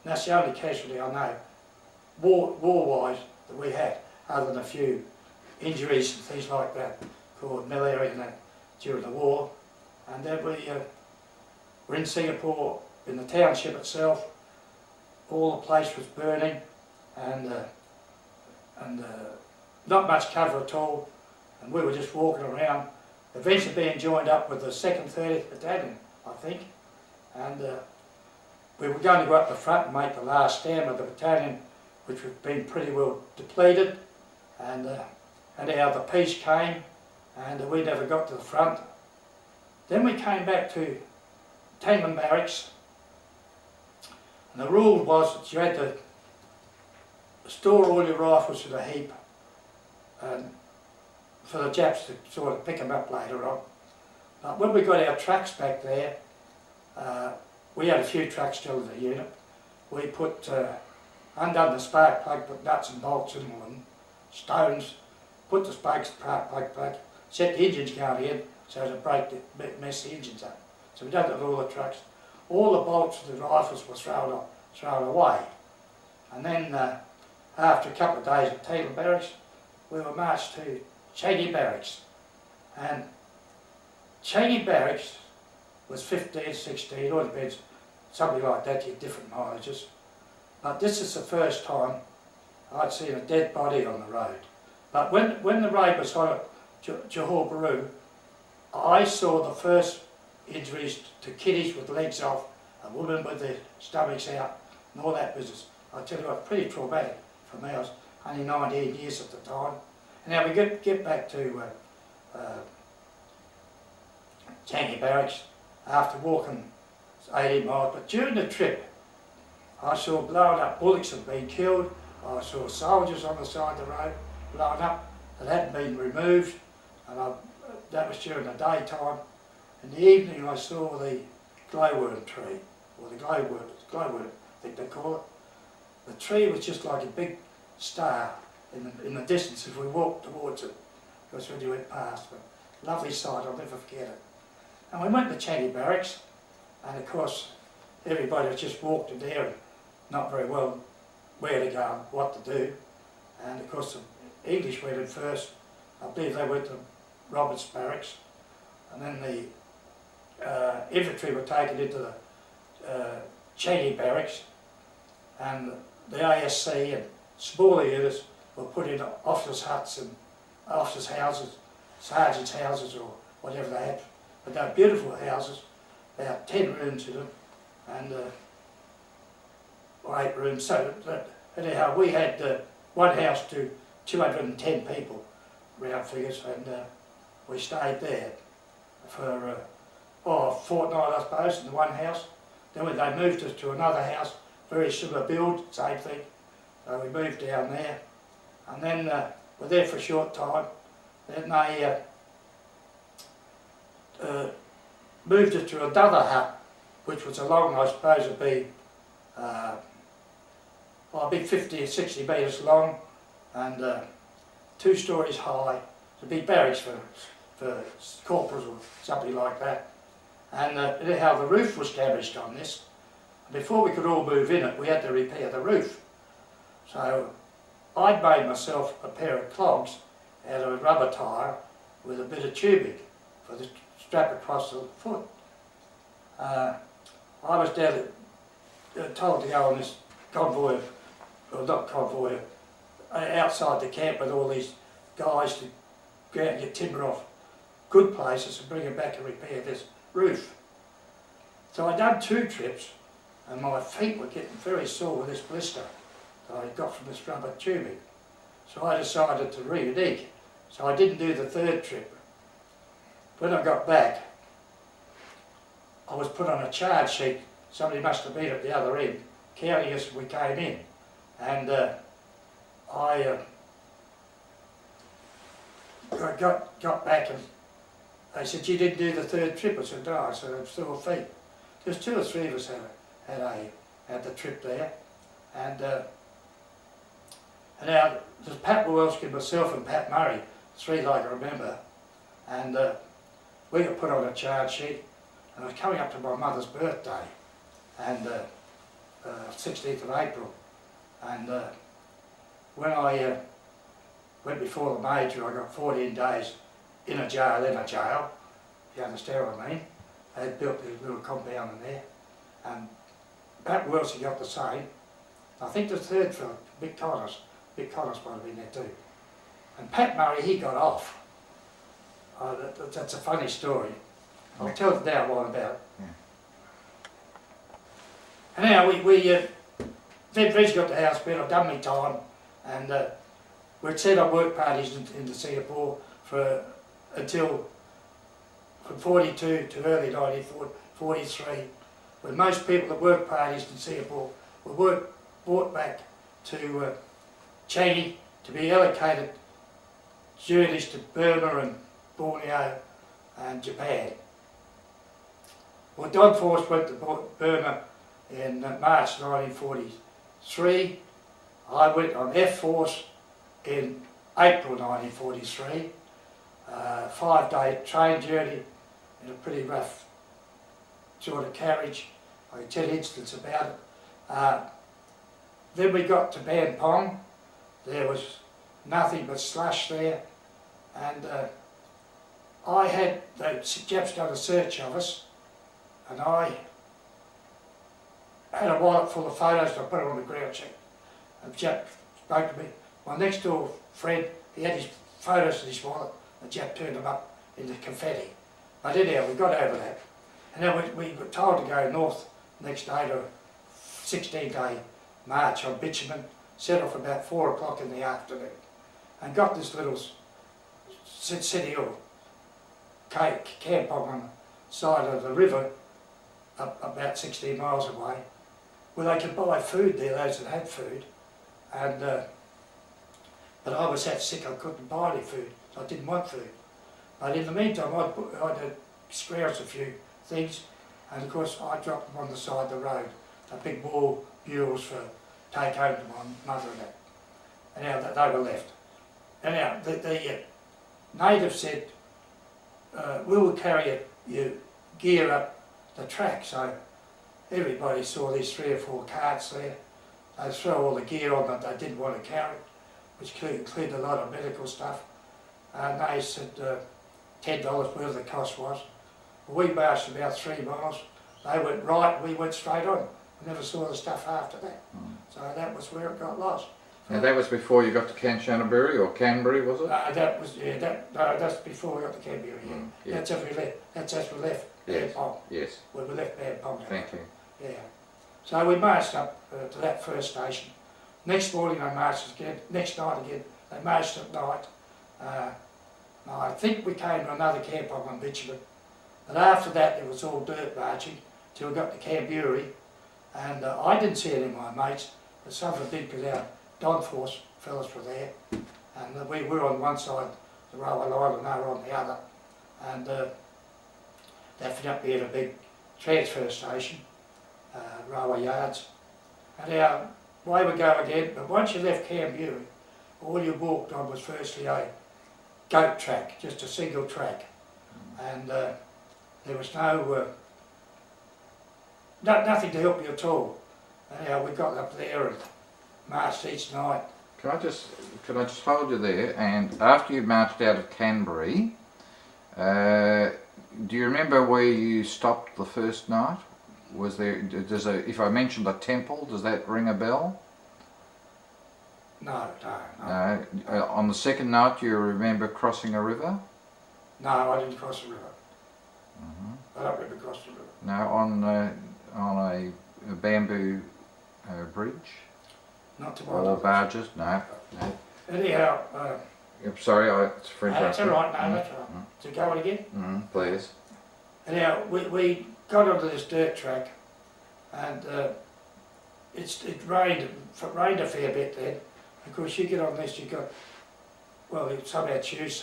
And that's the only casualty I know, war-wise, that we had, other than a few injuries and things like that, called Malaya and that during the war. And then we were in Singapore, in the township itself. All the place was burning, and not much cover at all. And we were just walking around, eventually being joined up with the 2nd 30th Battalion, I think. And we were going to go up the front and make the last stand with the battalion, which had been pretty well depleted. And how the peace came, and we never got to the front. Then we came back to Tanbaya barracks, and the rule was that you had to store all your rifles in a heap, and for the Japs to sort of pick them up later on. But when we got our trucks back there, we had a few trucks still in the unit. We put, undone the spark plug, put nuts and bolts in them and stones, put the spark plug, set the engines going in so to break the, mess the engines up. So we done it with all the trucks. All the bolts of the rifles were thrown away. And then after a couple of days at Tanbaya barracks, we were marched to Changi barracks. And Changi barracks was 15, 16, all depends, something like that, you get different mileages. But this is the first time I'd seen a dead body on the road. But when the raid was on at Johor Bahru, I saw the first injuries to kiddies with legs off, a woman with their stomachs out, and all that business. I tell you what, pretty traumatic for me. I was only 19 years at the time. And now we get back to Changi barracks after walking 18 miles. But during the trip, I saw blown up bullocks had been killed. I saw soldiers on the side of the road blown up that hadn't been removed. And that was during the daytime. In the evening I saw the glowworm tree, or the glowworm, I think they call it. The tree was just like a big star in the distance as we walked towards it. Because when you went past, but lovely sight, I'll never forget it. And we went to Changi barracks, and of course everybody was just walked in there and not very well where to go and what to do. And of course the English went in first. I believe they went to Roberts barracks, and then the infantry were taken into the Changi barracks, and the ASC and smaller units were put in officers' huts and officers' houses, sergeants' houses or whatever they had. But they were beautiful houses, about 10 rooms in them, and or 8 rooms. So anyhow, we had one house to 210 people, round figures, and we stayed there for a fortnight, I suppose, in the one house. Then when they moved us to another house, very similar build, same thing. So we moved down there, and then we're there for a short time. Then they moved us to another hut, which was along, I suppose, it'd be well, a big 50 or 60 metres long, and 2 stories high. It's a big barracks for corporals or something like that. And anyhow, the roof was damaged on this. Before we could all move in it, we had to repair the roof. So I'd made myself a pair of clogs out of a rubber tyre with a bit of tubing for the strap across the foot. I was told to go on this convoy, or not convoy, outside the camp with all these guys to go out and get timber off good places and bring it back and repair this roof. So I'd done 2 trips, and my feet were getting very sore with this blister that I got from this rubber tubing. So I decided to renege. So I didn't do the 3rd trip. When I got back, I was put on a charge sheet. Somebody must have been at the other end, counting us as we came in. And I got back, and they said, "You didn't do the 3rd trip." I said, "No." I said, "I'm sore feet." There's 2 or 3 of us had the trip there, and now there's Pat Welski, myself and Pat Murray, 3 that I can remember, and we got put on a charge sheet, and I was coming up to my mother's birthday, and 16th of April. And when I went before the Major, I got 14 days in a jail, if you understand what I mean. They had built this little compound in there. And Pat Wilson got the same. I think the third fellow, Mick Connors might have been there too. And Pat Murray, he got off. That's a funny story. I'll tell it now what about it. Yeah. Anyhow, then Reg got the house built, I've done my time, and we'd set up work parties in Singapore until from 42 to early 1943, when most people that work parties in Singapore were brought back to Changi to be allocated journeys to Burma and Borneo and Japan. Well, Don Force went to Burma in March 1943. I went on F Force in April 1943. 5-day train journey in a pretty rough sort of carriage. I can tell incidents about it. Then we got to Bampong. There was nothing but slush there, and the Japs done a search of us, and I had a wallet full of photos, and I put it on the ground check. And the Jap spoke to me. My next door friend, he had his photos in his wallet, the Jap turned them up into confetti. But anyhow, we got over that. And then we were told to go north next day to a 16-day march on bitumen, set off about 4 o'clock in the afternoon, and got this little city or camp on the side of the river, about 16 miles away, where they could buy food there, those that had food. And but I was that sick I couldn't buy any food, so I didn't want food. But in the meantime, I did scrounge a few things, and of course I dropped them on the side of the road, the big war mules for take home to my mother and that. Anyhow, they were left. Anyhow, the native said, we will carry your gear up the track. So everybody saw these 3 or 4 carts there. They throw all the gear on that they didn't want to carry, which included a lot of medical stuff. And they said $10 whatever the cost was. We marched about 3 miles. They went right, we went straight on. We never saw the stuff after that. So that was where it got lost. Now that was before you got to Kanchanaburi or Canberra, was it? That was, yeah, that's before we got to Canberra, yeah. Yeah. That's as we left, Bampong. Yes. When we left Bampong. Thank you. Yeah. So we marched up to that first station. Next morning they marched again, next night again, they marched at night. Now I think we came to another camp on bitumen. But after that it was all dirt marching till we got to Canberra. And I didn't see any of my mates, but some of them did because our Don Force fellas were there. And we were on one side of the railway line and they were on the other. And that ended up being a big transfer station, railway yards. And our way we go again, but once you left Canberra, all you walked on was firstly a goat track, just a single track. And there was nothing to help you at all. Anyhow, we got up there and marched each night. Can I just hold you there? And after you marched out of Canberra, do you remember where you stopped the first night? Was there? If I mentioned a temple, does that ring a bell? No. On the second night, you remember crossing a river? No, I didn't cross the river. I don't remember crossing the river. No, on a bamboo bridge? Not to or barges? No. Anyhow, I'm sorry, it's French. That's all right, no, that's all right. To go on again? Please. Anyhow, we got onto this dirt track, and it rained a fair bit then. Of course, you get on this, you got, well, some had shoes,